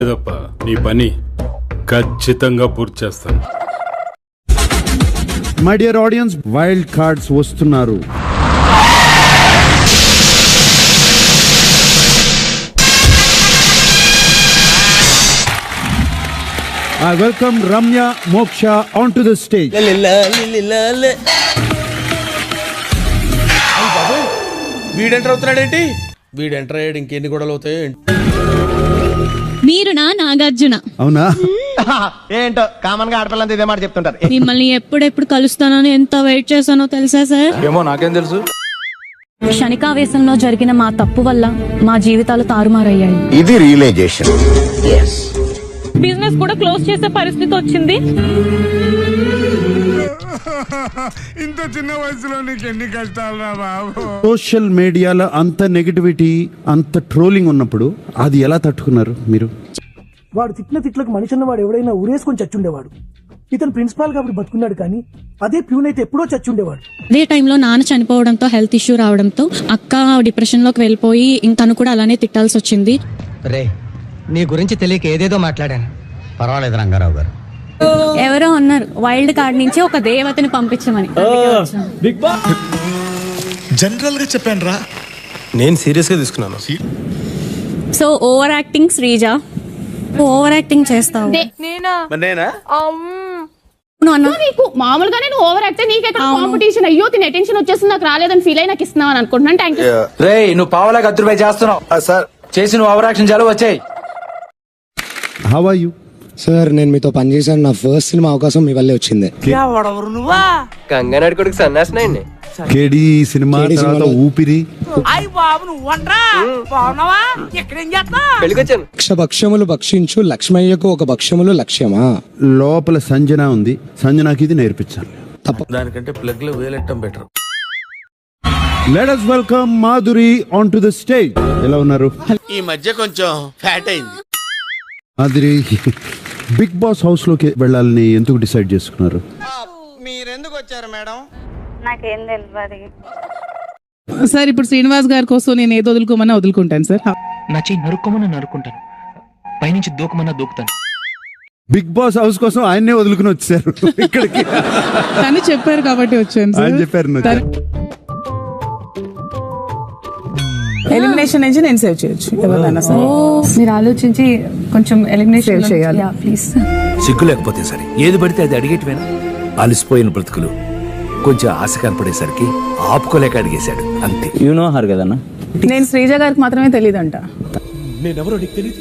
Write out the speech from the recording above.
లేదప్ప నీ పని ఖచ్చితంగా పూర్తి చేస్తాను. My dear audience, wild cards వస్తున్నారు. I welcome Ramya Moksha onto the stage. వీడు ఎంటర్ అవుతున్నాడేంటి? వీడు ఎంటర్ అయ్యాడు, ఇంకెన్ని గొడవలు అవుతాయో. మీరు నా నాగార్జున అవునా? ఏంటో కామన్ గా ఆడపిల్లంతా ఇదే మాట చెప్తుంటారు. మిమ్మల్ని ఎప్పుడెప్పుడు కలుస్తానని ఎంత వెయిట్ చేశానో తెలుసా సార్? ఏమో నాకేం తెలుసు. క్షణికావేశంలో జరిగిన మా తప్పు వల్ల మా జీవితాలు తారుమారయ్యాయి. ఇది రియలైజేషన్. బిజినెస్ కూడా క్లోజ్ చేసే పరిస్థితి వచ్చింది. ఇంత చిన్న వయసులో నీకు ఎన్ని కష్టాలు రా బాబు. సోషల్ మీడియాలో అంత నెగటివిటీ, అంత ట్రోలింగ్ ఉన్నప్పుడు అది ఎలా తట్టుకున్నారు మీరు? వాడు తిట్టిన తిట్లకు మనిషి అన్నవాడు ఎవడైనా ఊరేసుకొని చచ్చుండేవాడు. ఇతను ప్రిన్సిపాల్ కాబట్టి బతుకున్నాడు, కానీ అదే ప్యూన్ అయితే ఎప్పుడో చచ్చుండేవాడు. అదే టైంలో నాన్న చనిపోవడంతో, హెల్త్ ఇష్యూ రావడంతో అక్క డిప్రెషన్ లోకి వెళ్ళిపోయి తను కూడా అలానే తిట్టాల్సి వచ్చింది. రే, నీ గురించి తెలియక ఏదేదో మాట్లాడాను. పర్వాలేదు రంగారావు గారు. ఎవరో అన్నారు వైల్డ్ కార్డ్ నుంచి ఒక దేవతని పంపించమని. జనరల్ గా చెప్పాను రా, నేను సీరియస్ గా తీసుకున్నాను. So over acting Sreeja, over acting చేస్తావు. నీకు మామూలుగానే నువ్వు ఓవర్ యాక్ట్, నీకు ఎక్కడ కాంపిటీషన్? అయ్యో తిన అటెన్షన్ వచ్చేసి నాకు రాలేదని ఫీల్ అయి నాకు ఇస్తున్నావు అని అనుకుంటున్నాను. Thank you. రే, నువ్వు పావలా గత్తుపై చేస్తున్నావు సార్. చేసి నువ్వు ఓవర్ యాక్షన్ చాలు వచ్చాయి. How are you? సార్, నేను మీతో పనిచేశాను. నా ఫస్ట్ సినిమా అవకాశం మీ వల్లే వచ్చింది. గంగానడి కొడుకు సన్నాసినండి. కేడి సినిమా తర్వాత ఊపిరి. పెళ్ళికొచ్చాను. లక్ష భక్ష్యములు భక్షించు లక్ష్మయ్యకు ఒక భక్ష్యములు లక్ష్యమా? లోపల సంజన ఉంది, సంజనకి ఇది నేర్పించాలి. దానికంటే ప్లగ్ లో వేలెట్టం better. Let us welcome Madhuri onto the stage. ఎలా ఉన్నారు? ఈ మధ్య కొంచెం ఫ్యాట్ అయింది. మాధురి, బిగ్ బాస్ హౌస్ లోకి వెళ్ళాలని ఎందుకు డిసైడ్ చేసుకున్నారు? మీరెందుకు వచ్చారు మేడం? నాకేం తెలియదు సార్. ఇప్పుడు శ్రీనివాస్ గారి కోసం నేను ఏదో వదులుకోమన్నా వదులుకుంటాను సార్. నా చెయ్యి నరుక్కోమన్నా నరుక్కుంటాను, పైనుంచి దూకమన్నా దూకుతాను. బిగ్ బాస్ హౌస్ కోసం ఆయన్నే వదులుకుని వచ్చారు ఇక్కడికి. తను చెప్పారు కాబట్టి వచ్చాను ఆయన సార్. చెప్పారు. ఎలిమినేషన్ నుంచి నేను సేవ్ చేయొచ్చు ఎవరైనా సార్. మీరు ఆలోచించి కొంచెం ఎలిమినేషన్ సేవ్ చేయాలి. ప్లీజ్. సిగ్గు లేకపోతే సరే, ఏది పడితే అది అడిగేటివేనా? అలసిపోయిన బ్రతుకులు కొంచెం ఆశ కనపడేసరికి ఆపుకోలేక అడిగేశాడు అంతే. యు నో హర్ కదన్నా. నేను శ్రీజ గారికి మాత్రమే తెలియదంట. నేనెవరో నీకు తెలియదు.